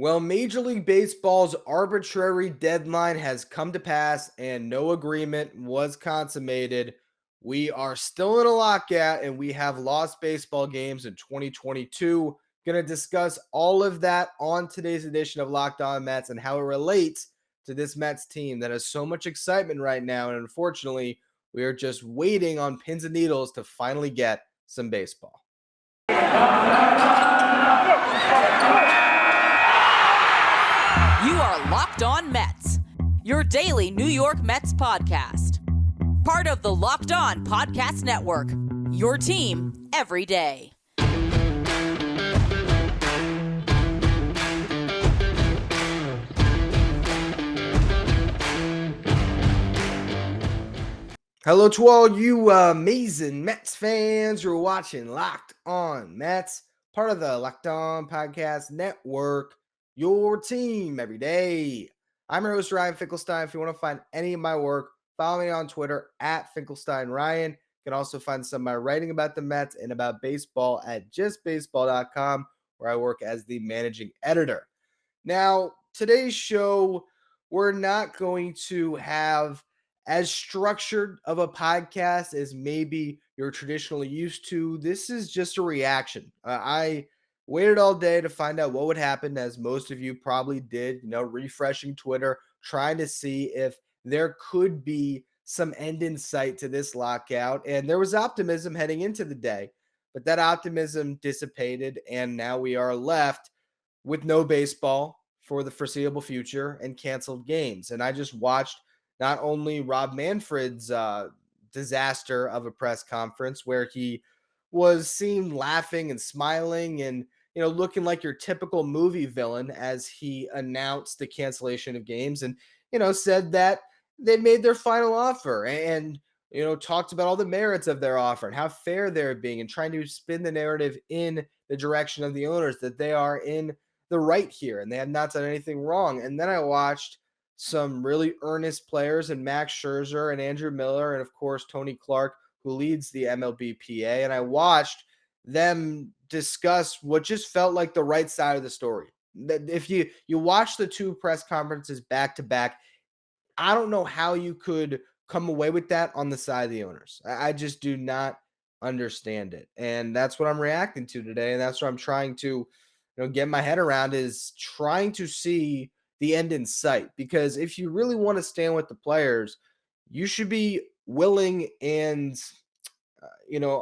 Well, Major League Baseball's arbitrary deadline has come to pass and no agreement was consummated. We are still in a lockout and we have lost baseball games in 2022. Going to discuss all of that on today's edition of Locked On Mets and how it relates to this Mets team that has so much excitement right now. And unfortunately, we are just waiting on pins and needles to finally get some baseball. You are Locked On Mets, your daily New York Mets podcast. Part of the Locked On Podcast Network, your team every day. Hello to all you amazing Mets fans who are watching Locked On Mets, part of the Locked On Podcast Network, your team every day. I'm your host, Ryan Finkelstein. If you want to find any of my work, follow me on Twitter at FinkelsteinRyan. You can also find some of my writing about the Mets and about baseball at justbaseball.com, where I work as the managing editor. Now, today's show, we're not going to have as structured of a podcast as maybe you're traditionally used to. This is just a reaction. I waited all day to find out what would happen, as most of you probably did, refreshing Twitter, trying to see if there could be some end in sight to this lockout. And there was optimism heading into the day, but that optimism dissipated. And now we are left with no baseball for the foreseeable future and canceled games. And I just watched not only Rob Manfred's disaster of a press conference where he was seen laughing and smiling and looking like your typical movie villain as he announced the cancellation of games and said that they made their final offer and talked about all the merits of their offer and how fair they're being and trying to spin the narrative in the direction of the owners that they are in the right here and they have not done anything wrong. And then I watched some really earnest players and Max Scherzer and Andrew Miller and of course Tony Clark, who leads the MLB PA, and I watched them discuss what just felt like the right side of the story. That if you watch the two press conferences back to back, I don't know how you could come away with that on the side of the owners. I just do not understand it, and that's what I'm reacting to today, and that's what I'm trying to get my head around, is trying to see the end in sight. Because if you really want to stand with the players, you should be willing and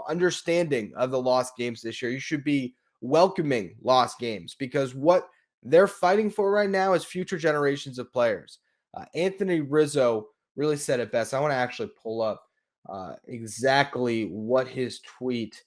understanding of the lost games this year. You should be welcoming lost games, because what they're fighting for right now is future generations of players. Anthony Rizzo really said it best. I want to actually pull up exactly what his tweet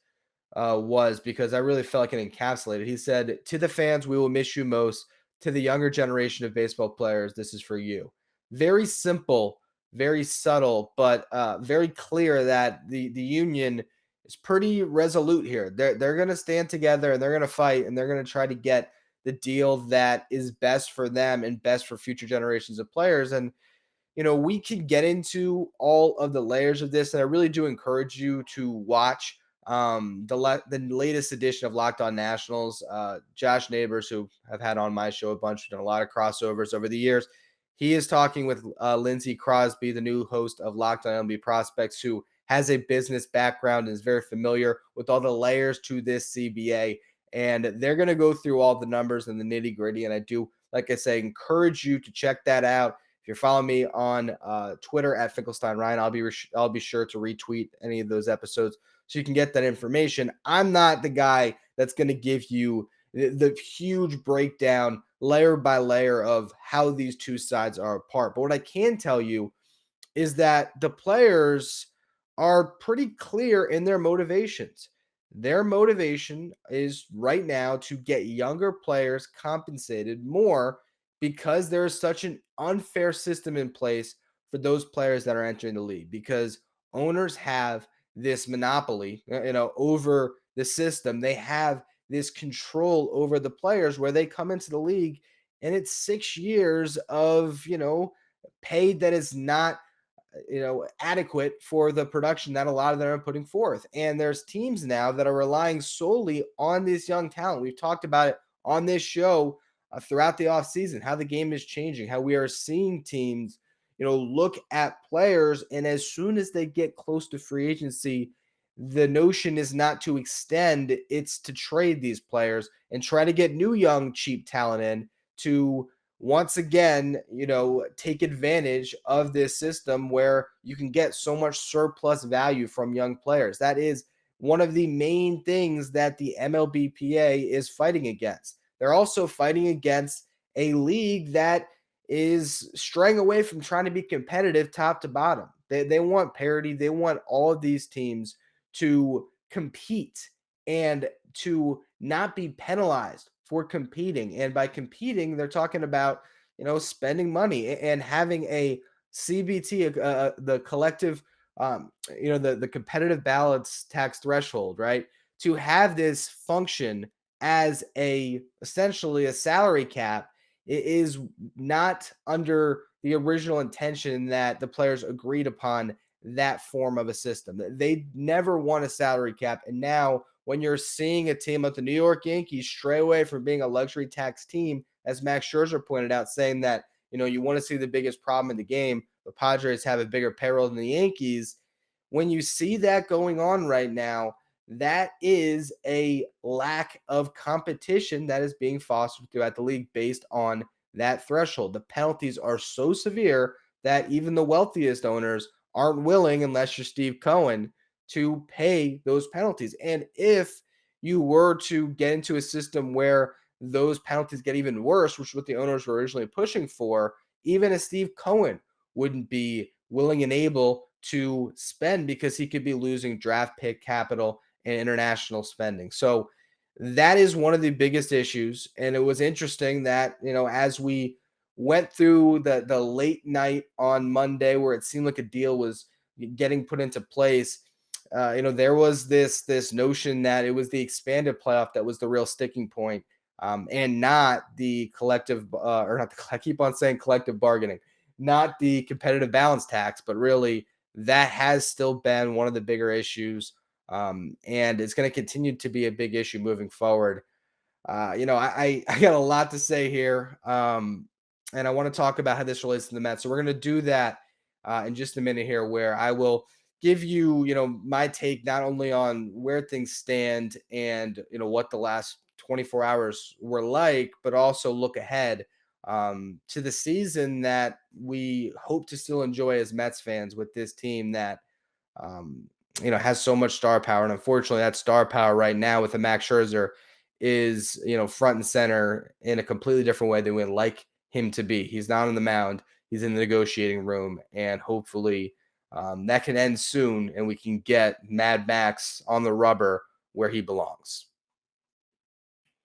was, because I really felt like it encapsulated. He said, "To the fans, we will miss you most. To the younger generation of baseball players, this is for you." Very simple, very subtle, but very clear that the union is pretty resolute here. They're going to stand together and they're going to fight and they're going to try to get the deal that is best for them and best for future generations of players. And we can get into all of the layers of this, and I really do encourage you to watch the latest edition of Locked On Nationals. Josh Neighbors, who I've had on my show a bunch, we've done a lot of crossovers over the years. He is talking with Lindsey Crosby, the new host of Locked On MLB Prospects, who has a business background and is very familiar with all the layers to this CBA. And they're going to go through all the numbers and the nitty gritty. And I do, like I say, encourage you to check that out. If you're following me on Twitter at Finkelstein Ryan, I'll be sure to retweet any of those episodes so you can get that information. I'm not the guy that's going to give you the huge breakdown layer by layer of how these two sides are apart. But what I can tell you is that the players are pretty clear in their motivations. Their motivation is right now to get younger players compensated more, because there is such an unfair system in place for those players that are entering the league, because owners have this monopoly, over the system. They have this control over the players where they come into the league and it's 6 years of, pay that is not adequate for the production that a lot of them are putting forth. And there's teams now that are relying solely on this young talent. We've talked about it on this show throughout the offseason, how the game is changing, how we are seeing teams, look at players. And as soon as they get close to free agency, the notion is not to extend, it's to trade these players and try to get new, young, cheap talent in to once again, take advantage of this system where you can get so much surplus value from young players. That is one of the main things that the MLBPA is fighting against. They're also fighting against a league that is straying away from trying to be competitive top to bottom. They want parity. They want all of these teams to compete and to not be penalized for competing. And by competing, they're talking about, spending money and having a CBT, the collective, the competitive balance tax threshold, right? To have this function as essentially a salary cap, it is not under the original intention that the players agreed upon that form of a system. They never won a salary cap. And now, when you're seeing a team like the New York Yankees stray away from being a luxury tax team, as Max Scherzer pointed out, saying that, you want to see the biggest problem in the game, the Padres have a bigger payroll than the Yankees. When you see that going on right now, that is a lack of competition that is being fostered throughout the league based on that threshold. The penalties are so severe that even the wealthiest owners aren't willing, unless you're Steve Cohen, to pay those penalties. And if you were to get into a system where those penalties get even worse, which is what the owners were originally pushing for, even a Steve Cohen wouldn't be willing and able to spend because he could be losing draft pick capital and international spending. So that is one of the biggest issues. And it was interesting that, as we went through the late night on Monday where it seemed like a deal was getting put into place, there was this notion that it was the expanded playoff that was the real sticking point, and not the collective, or not the, I keep on saying collective bargaining, not the competitive balance tax, but really that has still been one of the bigger issues, and it's going to continue to be a big issue moving forward. I got a lot to say here, and I want to talk about how this relates to the Mets. So we're going to do that in just a minute here, where I will give you, my take not only on where things stand and what the last 24 hours were like, but also look ahead to the season that we hope to still enjoy as Mets fans with this team that um, has so much star power. And unfortunately, that star power right now with the Max Scherzer is, front and center in a completely different way than we'd like him to be. He's not on the mound. He's in the negotiating room. And hopefully that can end soon and we can get Mad Max on the rubber where he belongs.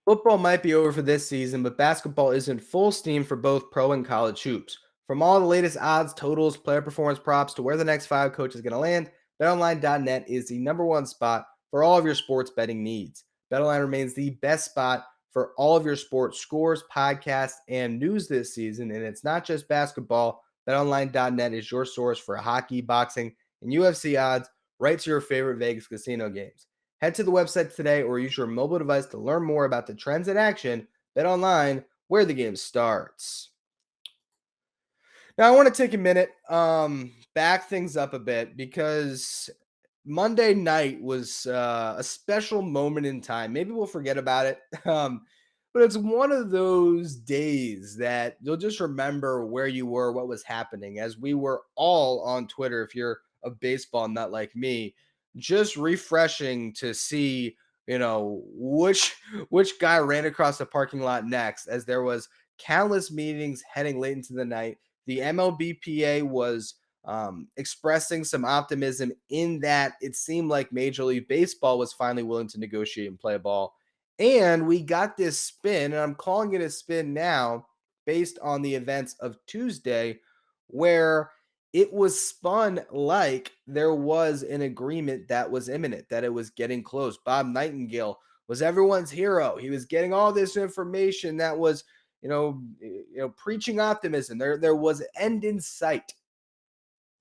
Football might be over for this season, but basketball is in full steam for both pro and college hoops. From all the latest odds, totals, player performance props to where the next five coaches is going to land, BetOnline.net is the number one spot for all of your sports betting needs. BetOnline remains the best spot for all of your sports scores, podcasts, and news this season. And it's not just basketball. BetOnline.net is your source for hockey, boxing, and UFC odds right to your favorite Vegas casino games. Head to the website today or use your mobile device to learn more about the trends in action. BetOnline, where the game starts. Now, I want to take a minute, back things up a bit, because Monday night was a special moment in time. Maybe we'll forget about it, but it's one of those days that you'll just remember where you were, what was happening, as we were all on Twitter. If you're a baseball nut like me, just refreshing to see, which guy ran across the parking lot next, as there was countless meetings heading late into the night. The MLBPA was expressing some optimism in that it seemed like Major League Baseball was finally willing to negotiate and play ball. And we got this spin, and I'm calling it a spin now based on the events of Tuesday, where it was spun like there was an agreement that was imminent, that it was getting close. Bob Nightingale was everyone's hero. He was getting all this information that was, preaching optimism. There was an end in sight.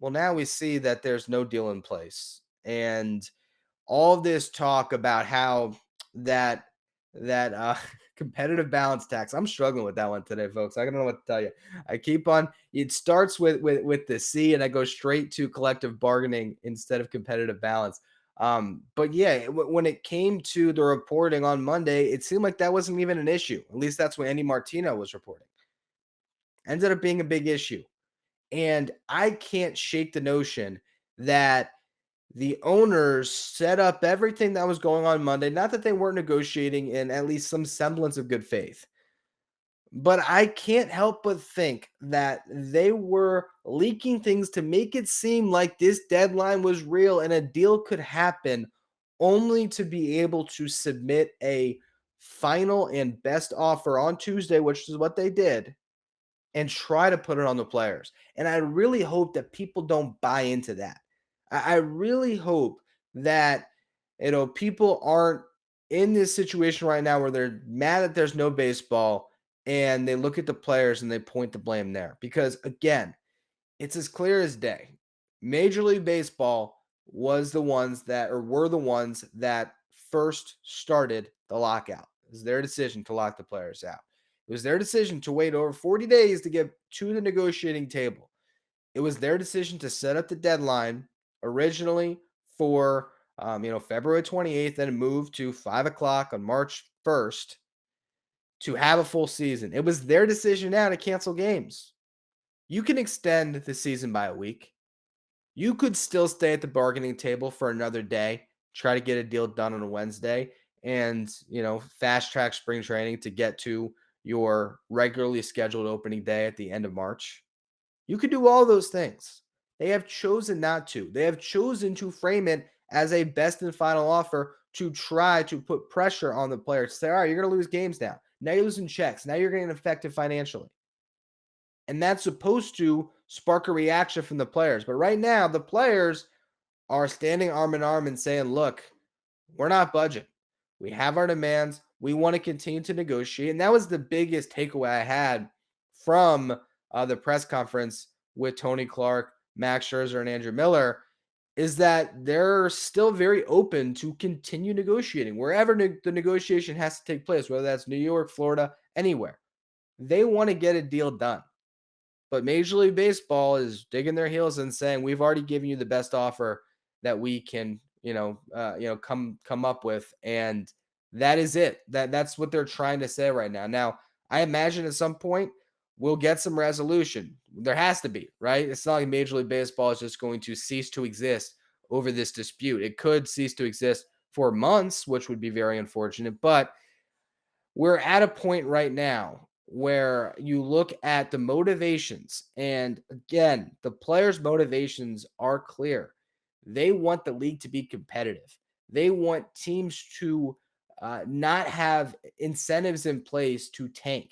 Well, now we see that there's no deal in place, and all this talk about how that competitive balance tax. I'm struggling with that one today, folks. I don't know what to tell you. I keep on. It starts with the C, and I go straight to collective bargaining instead of competitive balance. But yeah, when it came to the reporting on Monday, it seemed like that wasn't even an issue. At least that's what Andy Martino was reporting. Ended up being a big issue. And I can't shake the notion that the owners set up everything that was going on Monday. Not that they weren't negotiating in at least some semblance of good faith, but I can't help but think that they were leaking things to make it seem like this deadline was real and a deal could happen, only to be able to submit a final and best offer on Tuesday, which is what they did, and try to put it on the players. And I really hope that people don't buy into that. I really hope that people aren't in this situation right now where they're mad that there's no baseball and they look at the players and they point the blame there. Because again, it's as clear as day. Major League Baseball were the ones that first started the lockout. It was their decision to lock the players out. It was their decision to wait over 40 days to get to the negotiating table. It was their decision to set up the deadline originally for February 28th, then moved to 5 o'clock on March 1st to have a full season. It was their decision now to cancel games. You can extend the season by a week. You could still stay at the bargaining table for another day, try to get a deal done on a Wednesday, and fast track spring training to get to your regularly scheduled opening day at the end of March. You could do all those things. They have chosen not to. They have chosen to frame it as a best and final offer to try to put pressure on the players to say, all right, you're going to lose games now. Now you're losing checks. Now you're getting affected financially. And that's supposed to spark a reaction from the players. But right now, the players are standing arm in arm and saying, look, we're not budging. We have our demands. We want to continue to negotiate. And that was the biggest takeaway I had from the press conference with Tony Clark, Max Scherzer, and Andrew Miller, is that they're still very open to continue negotiating wherever the negotiation has to take place, whether that's New York, Florida, anywhere. They want to get a deal done. But Major League Baseball is digging their heels and saying, we've already given you the best offer that we can, come up with. And that is it. That's what they're trying to say right now. Now, I imagine at some point we'll get some resolution. There has to be, right? It's not like Major League Baseball is just going to cease to exist over this dispute. It could cease to exist for months, which would be very unfortunate. But we're at a point right now where you look at the motivations, and again, the players' motivations are clear. They want the league to be competitive. They want teams to not have incentives in place to tank.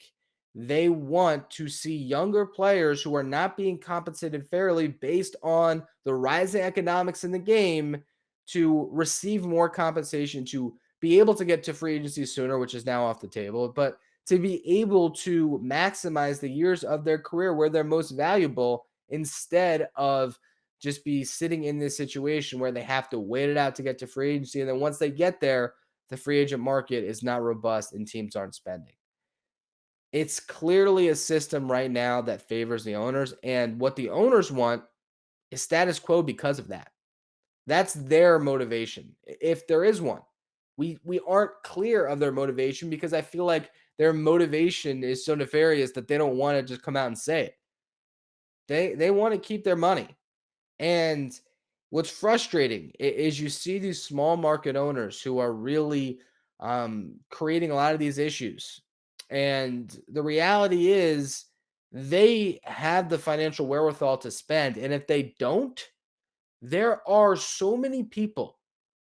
They want to see younger players who are not being compensated fairly based on the rising economics in the game to receive more compensation, to be able to get to free agency sooner, which is now off the table, but to be able to maximize the years of their career where they're most valuable instead of just be sitting in this situation where they have to wait it out to get to free agency. And then once they get there, the free agent market is not robust and teams aren't spending. It's clearly a system right now that favors the owners, and what the owners want is status quo because of that. That's their motivation, if there is one. We aren't clear of their motivation because I feel like their motivation is so nefarious that they don't want to just come out and say it. They want to keep their money. And what's frustrating is you see these small market owners who are really creating a lot of these issues. And the reality is they have the financial wherewithal to spend. And if they don't, there are so many people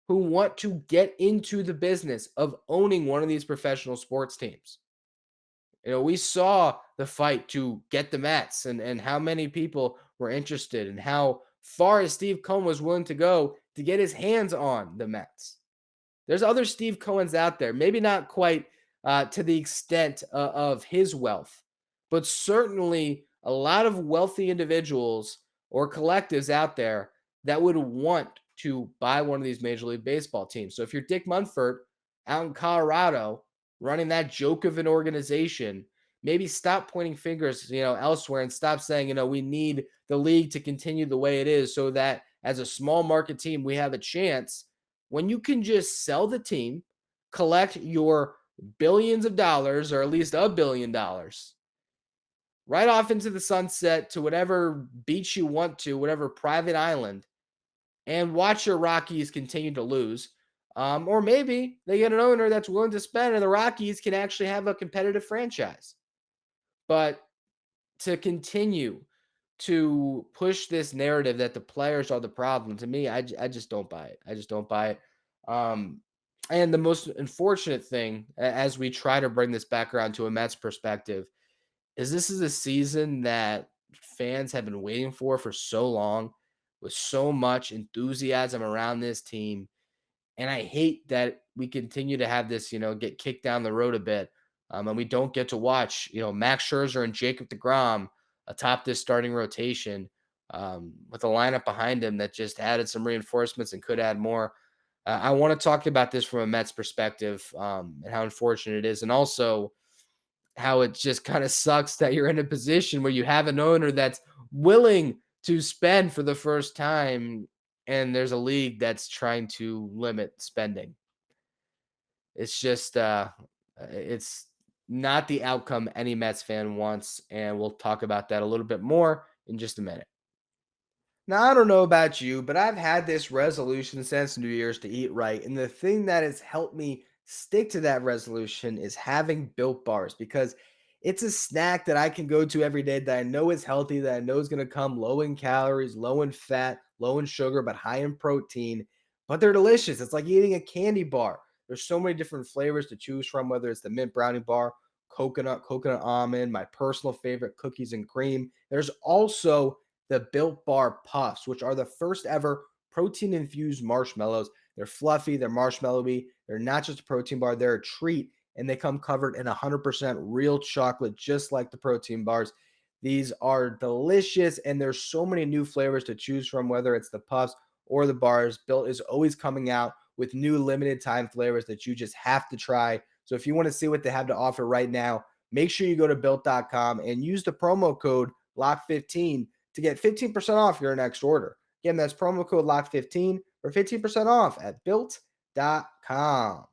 who want to get into the business of owning one of these professional sports teams. We saw the fight to get the Mets and how many people were interested and how far Steve Cohen was willing to go to get his hands on the Mets. There's other Steve Cohens out there, maybe not quite to the extent of his wealth, but certainly a lot of wealthy individuals or collectives out there that would want to buy one of these Major League Baseball teams. So if you're Dick Munford out in Colorado, running that joke of an organization, maybe stop pointing fingers, elsewhere and stop saying, we need the league to continue the way it is so that as a small market team, we have a chance when you can just sell the team, collect your billions of dollars or at least $1 billion right off into the sunset to whatever beach you want to, whatever private island, and watch your Rockies continue to lose. Or maybe they get an owner that's willing to spend and the Rockies can actually have a competitive franchise. But to continue to push this narrative that the players are the problem, to me, I just don't buy it. I just don't buy it. Um, and the most unfortunate thing, as we try to bring this back around to a Mets perspective, is this is a season that fans have been waiting for so long with so much enthusiasm around this team. And I hate that we continue to have this, get kicked down the road a bit. And we don't get to watch, Max Scherzer and Jacob deGrom atop this starting rotation with a lineup behind him that just added some reinforcements and could add more. I want to talk about this from a Mets perspective and how unfortunate it is. And also, how it just kind of sucks that you're in a position where you have an owner that's willing to spend for the first time and there's a league that's trying to limit spending. It's just it's not the outcome any Mets fan wants, and we'll talk about that a little bit more in just a minute. Now, I don't know about you, but I've had this resolution since New Year's to eat right. And the thing that has helped me stick to that resolution is having Built Bars because it's a snack that I can go to every day that I know is healthy, that I know is going to come low in calories, low in fat, low in sugar, but high in protein. But they're delicious. It's like eating a candy bar. There's so many different flavors to choose from, whether it's the mint brownie bar, coconut almond, my personal favorite, cookies and cream. There's also the Built Bar Puffs, which are the first ever protein infused marshmallows. They're fluffy, they're marshmallowy, they're not just a protein bar, they're a treat, and they come covered in 100% real chocolate, just like the protein bars. These are delicious, and there's so many new flavors to choose from, whether it's the puffs or the bars. Built is always coming out with new limited time flavors that you just have to try. So if you want to see what they have to offer right now, make sure you go to built.com and use the promo code LOCK15 to get 15% off your next order. Again, that's promo code LOCK15 for 15% off at built.com.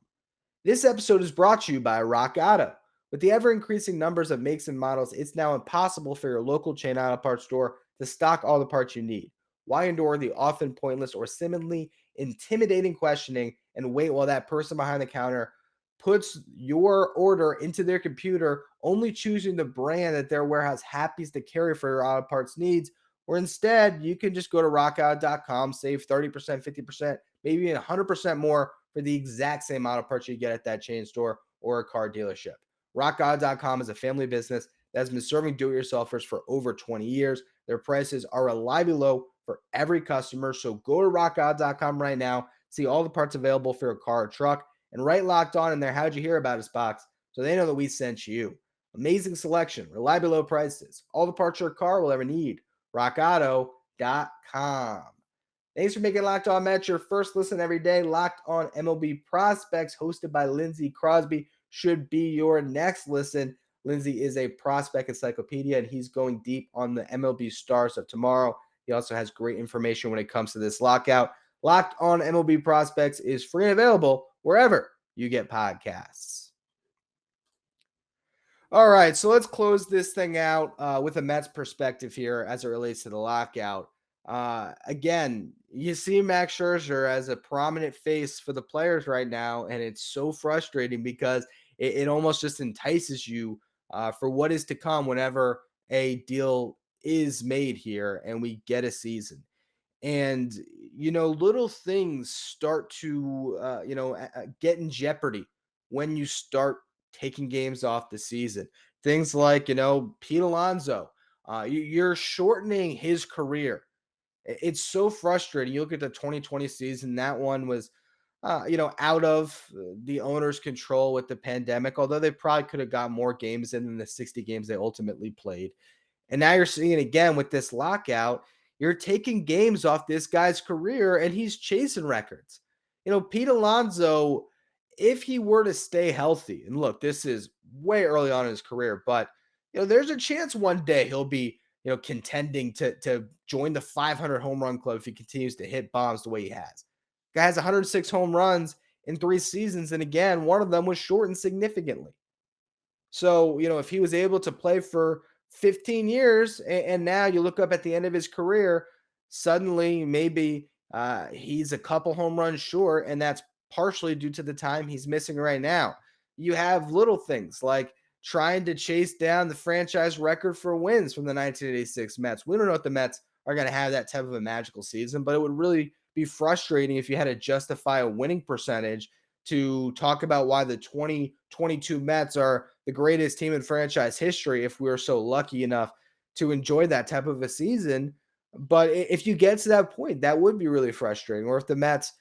This episode is brought to you by Rock Auto. With the ever-increasing numbers of makes and models, it's now impossible for your local chain auto parts store to stock all the parts you need. Why endure the often pointless or seemingly intimidating questioning and wait while that person behind the counter puts your order into their computer, only choosing the brand that their warehouse happens to carry for your auto parts needs? Or instead, you can just go to rockauto.com, save 30%, 50%, maybe even 100% more for the exact same auto parts you get at that chain store or a car dealership. Rockauto.com is a family business that has been serving do-it-yourselfers for over 20 years. Their prices are reliably low for every customer. So go to rockauto.com right now, see all the parts available for your car or truck, and write Locked On in there, how'd you hear about us box, so they know that we sent you. Amazing selection, reliably low prices, all the parts your car will ever need. rockauto.com. Thanks for making Locked On Mets your first listen every day. Locked On MLB Prospects, hosted by Lindsey Crosby, should be your next listen. Lindsey is a prospect encyclopedia, and he's going deep on the MLB stars of tomorrow. He also has great information when it comes to this lockout. Locked On MLB Prospects is free and available wherever you get podcasts. All right, so let's close this thing out with a Mets perspective here as it relates to the lockout. Again, you see Max Scherzer as a prominent face for the players right now, and it's so frustrating because it almost just entices you for what is to come whenever a deal is made here and we get a season. And little things start to get in jeopardy when you start taking games off the season. Things like Pete Alonso, you're shortening his career. It's so frustrating. You look at the 2020 season, that one was out of the owner's control with the pandemic, although they probably could have got more games in than the 60 games they ultimately played. And now you're seeing it again with this lockout. You're taking games off this guy's career and he's chasing records. Pete Alonso if he were to stay healthy, and look, this is way early on in his career, but there's a chance one day he'll be, contending to join the 500 home run club if he continues to hit bombs the way he has. Guy has 106 home runs in 3 seasons, and again, one of them was shortened significantly. So, if he was able to play for 15 years and now you look up at the end of his career, suddenly maybe he's a couple home runs short, and that's partially due to the time he's missing right now. You have little things like trying to chase down the franchise record for wins from the 1986 Mets. We don't know if the Mets are going to have that type of a magical season, but it would really be frustrating if you had to justify a winning percentage to talk about why the 2022 Mets are the greatest team in franchise history if we were so lucky enough to enjoy that type of a season. But if you get to that point, that would be really frustrating. Or if the Mets,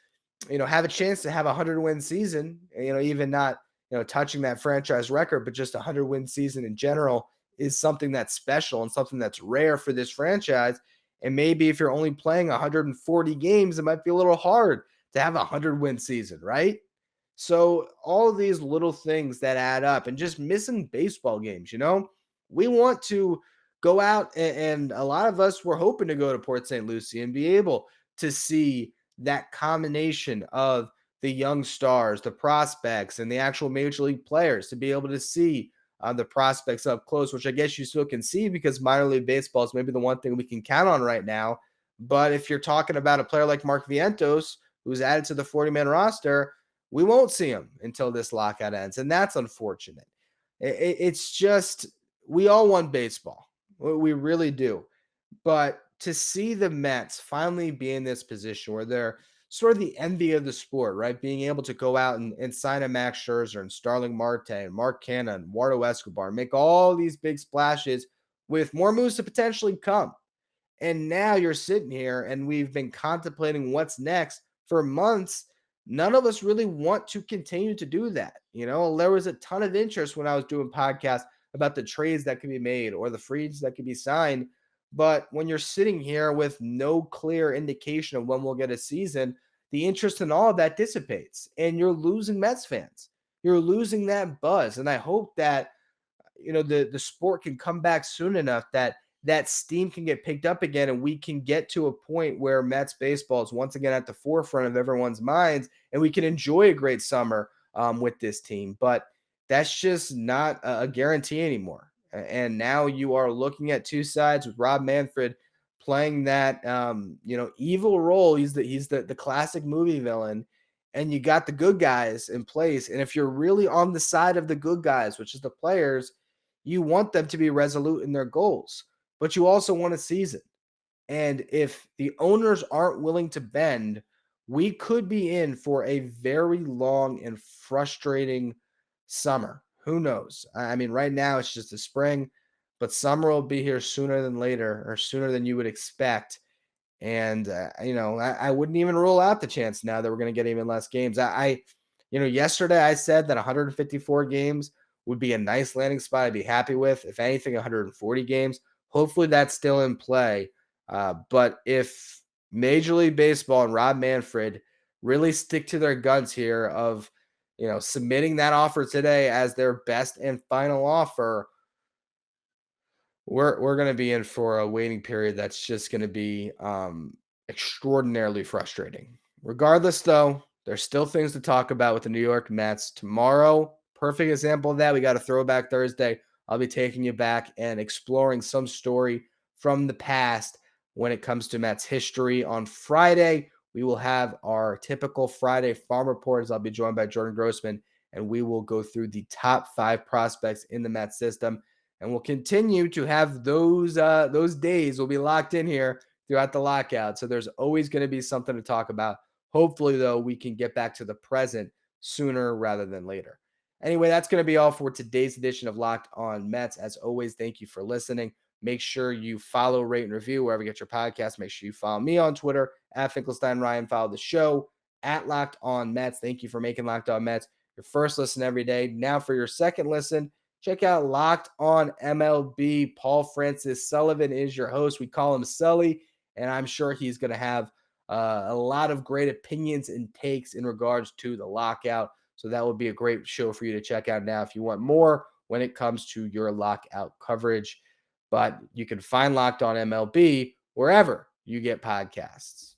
have a chance to have a 100-win season, even not, touching that franchise record, but just a 100-win season in general is something that's special and something that's rare for this franchise. And maybe if you're only playing 140 games, it might be a little hard to have a 100-win season, right? So all of these little things that add up, and just missing baseball games, we want to go out, and a lot of us were hoping to go to Port St. Lucie and be able to see that combination of the young stars, the prospects, and the actual major league players, to be able to see the prospects up close, which I guess you still can see because minor league baseball is maybe the one thing we can count on right now. But if you're talking about a player like Mark Vientos, who's added to the 40-man roster, we won't see him until this lockout ends, and that's unfortunate. It's just, we all want baseball. We really do. But to see the Mets finally be in this position where they're sort of the envy of the sport, right? Being able to go out and sign a Max Scherzer and Starling Marte and Mark Canha and Eduardo Escobar, make all these big splashes with more moves to potentially come. And now you're sitting here, and we've been contemplating what's next for months. None of us really want to continue to do that. There was a ton of interest when I was doing podcasts about the trades that could be made or the frees that could be signed. But when you're sitting here with no clear indication of when we'll get a season, the interest in all of that dissipates, and you're losing Mets fans. You're losing that buzz. And I hope that, the sport can come back soon enough that steam can get picked up again, and we can get to a point where Mets baseball is once again at the forefront of everyone's minds, and we can enjoy a great summer with this team. But that's just not a guarantee anymore. And now you are looking at two sides with Rob Manfred playing that evil role. He's the classic movie villain, and you got the good guys in place. And if you're really on the side of the good guys, which is the players, you want them to be resolute in their goals, but you also want a season. And if the owners aren't willing to bend, we could be in for a very long and frustrating summer. Who knows? I mean, right now it's just the spring, but summer will be here sooner than later, or sooner than you would expect. And, I wouldn't even rule out the chance now that we're going to get even less games. Yesterday I said that 154 games would be a nice landing spot I'd be happy with. If anything, 140 games. Hopefully that's still in play. But if Major League Baseball and Rob Manfred really stick to their guns here of, submitting that offer today as their best and final offer, we're going to be in for a waiting period that's just going to be extraordinarily frustrating. Regardless, though, there's still things to talk about with the New York Mets. Tomorrow, perfect example of that. We got a throwback Thursday. I'll be taking you back and exploring some story from the past when it comes to Mets history. On Friday, we will have our typical Friday farm reports. I'll be joined by Jordan Grossman, and we will go through the top 5 prospects in the Mets system. And we'll continue to have those days. We'll be locked in here throughout the lockout. So there's always going to be something to talk about. Hopefully, though, we can get back to the present sooner rather than later. Anyway, that's going to be all for today's edition of Locked On Mets. As always, thank you for listening. Make sure you follow, rate, and review wherever you get your podcast. Make sure you follow me on Twitter at Finkelstein Ryan. Follow the show at Locked On Mets. Thank you for making Locked On Mets your first listen every day. Now for your second listen, check out Locked On MLB. Paul Francis Sullivan is your host. We call him Sully, and I'm sure he's going to have a lot of great opinions and takes in regards to the lockout. So that would be a great show for you to check out now if you want more when it comes to your lockout coverage. But you can find Locked On MLB wherever you get podcasts.